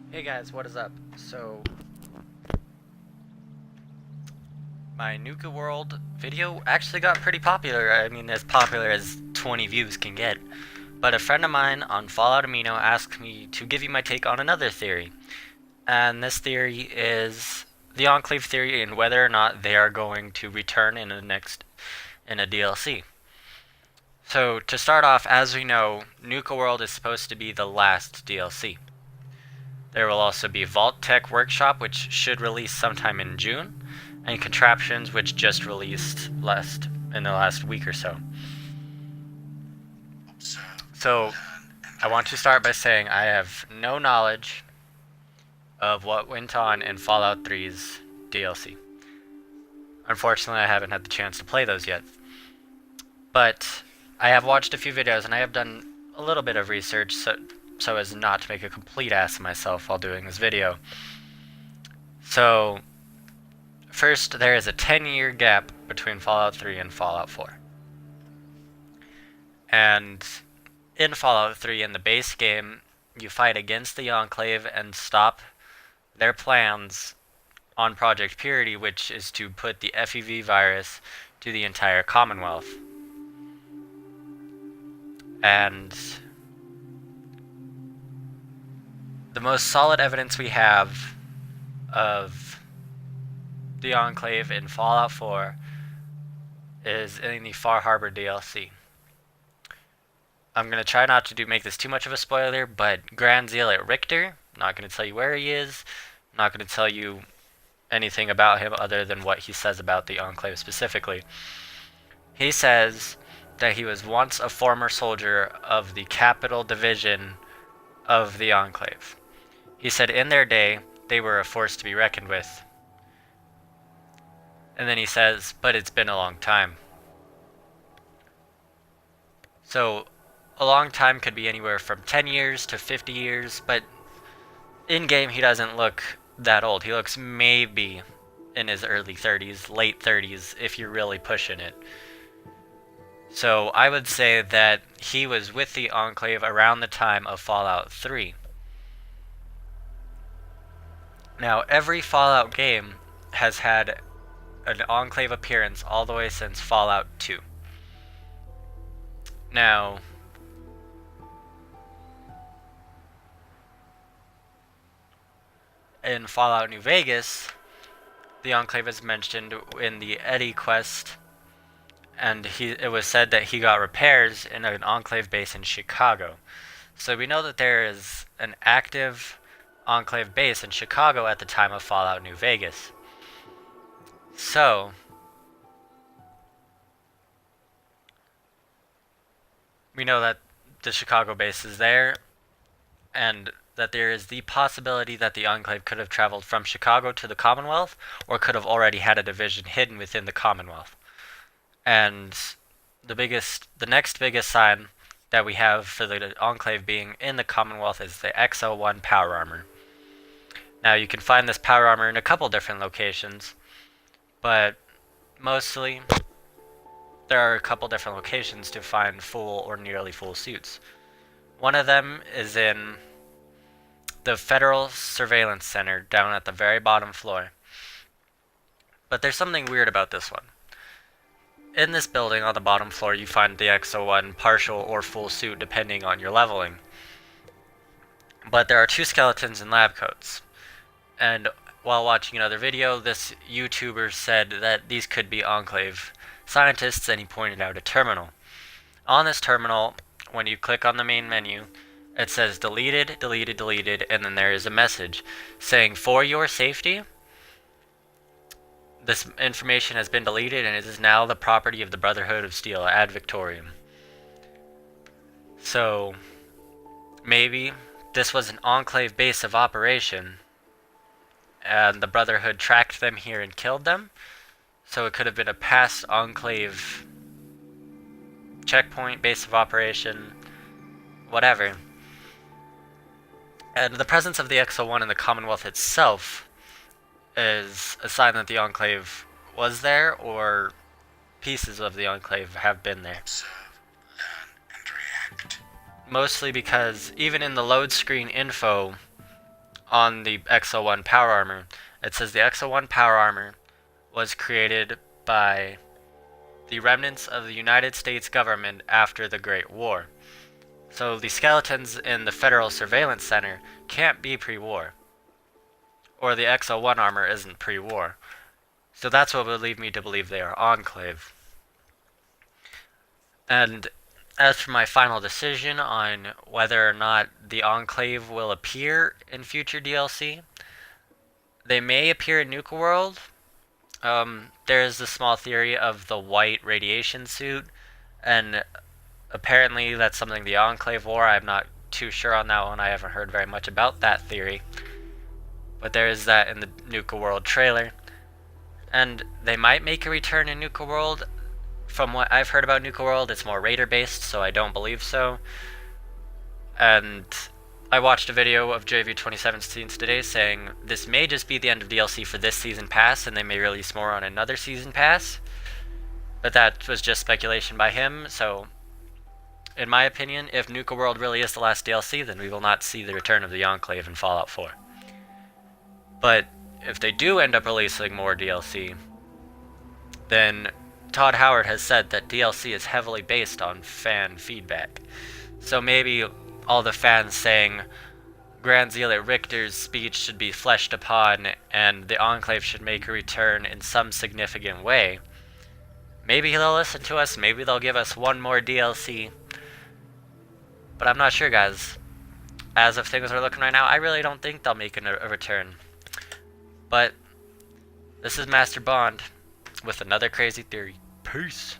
Hey guys, what is up? So, my Nuka World video actually got pretty popular. I mean, as popular as 20 views can get. But a friend of mine on Fallout Amino asked me to give you my take on another theory. And this theory is the Enclave theory and whether or not they are going to return in a DLC. So, to start off, as we know, Nuka World is supposed to be the last DLC. There will also be Vault Tech Workshop, which should release sometime in June, and Contraptions, which just released in the last week or so. So, I want to start by saying I have no knowledge of what went on in Fallout 3's DLC. Unfortunately, I haven't had the chance to play those yet. But I have watched a few videos and I have done a little bit of research so as not to make a complete ass of myself while doing this video. So, first, there is a 10-year gap between Fallout 3 and Fallout 4. And in Fallout 3, in the base game, you fight against the Enclave and stop their plans on Project Purity, which is to put the FEV virus to the entire Commonwealth. And the most solid evidence we have of the Enclave in Fallout 4 is in the Far Harbor DLC. I'm going to try not to make this too much of a spoiler, but Grand Zealot Richter, not going to tell you where he is, not going to tell you anything about him other than what he says about the Enclave specifically. He says that he was once a former soldier of the Capital Division of the Enclave. He said in their day, they were a force to be reckoned with. And then he says, but it's been a long time. So, a long time could be anywhere from 10 years to 50 years, but in-game he doesn't look that old. He looks maybe in his early 30s, late 30s, if you're really pushing it. So I would say that he was with the Enclave around the time of Fallout 3. Now, every Fallout game has had an Enclave appearance all the way since Fallout 2. Now, in Fallout New Vegas, the Enclave is mentioned in the Eddie quest, and it was said that he got repairs in an Enclave base in Chicago. So we know that there is an active Enclave base in Chicago at the time of Fallout New Vegas. So, we know that the Chicago base is there, and that there is the possibility that the Enclave could have traveled from Chicago to the Commonwealth, or could have already had a division hidden within the Commonwealth. And the next biggest sign that we have for the Enclave being in the Commonwealth is the XO1 power armor. Now, you can find this power armor in a couple different locations, but mostly there are a couple different locations to find full or nearly full suits. One of them is in the Federal Surveillance Center down at the very bottom floor. But there's something weird about this one. In this building on the bottom floor, you find the XO1 partial or full suit depending on your leveling. But there are two skeletons in lab coats. And while watching another video, this YouTuber said that these could be Enclave scientists, and he pointed out a terminal. On this terminal, when you click on the main menu, it says deleted, deleted, deleted, and then there is a message saying, for your safety, this information has been deleted and it is now the property of the Brotherhood of Steel ad Victoriam. So, maybe this was an Enclave base of operation, and the Brotherhood tracked them here and killed them. So it could have been a past Enclave checkpoint, base of operation, whatever. And the presence of the XO1 in the Commonwealth itself is a sign that the Enclave was there, or pieces of the Enclave have been there. Observe, learn, and react. Mostly because even in the load screen info on the XO1 power armor. It says the XO1 power armor was created by the remnants of the United States government after the Great War. So the skeletons in the Federal Surveillance Center can't be pre-war. Or the XO1 armor isn't pre-war. So that's what would lead me to believe they are Enclave. And as for my final decision on whether or not the Enclave will appear in future DLC, they may appear in Nuka World. There is the small theory of the white radiation suit, and apparently that's something the Enclave wore. I'm not too sure on that one. I haven't heard very much about that theory. But there is that in the Nuka World trailer. And they might make a return in Nuka World. From what I've heard about Nuka World, it's more Raider based, so I don't believe so. And I watched a video of JV 2017 today saying this may just be the end of DLC for this season pass, and they may release more on another season pass. But that was just speculation by him, so in my opinion, if Nuka World really is the last DLC, then we will not see the return of the Enclave in Fallout 4. But if they do end up releasing more DLC, then Todd Howard has said that DLC is heavily based on fan feedback. So maybe all the fans saying Grand Zealot Richter's speech should be fleshed upon and the Enclave should make a return in some significant way. Maybe they'll listen to us, maybe they'll give us one more DLC. But I'm not sure, guys. As of things are looking right now, I really don't think they'll make a return. But this is Master Bond with another crazy theory. Peace.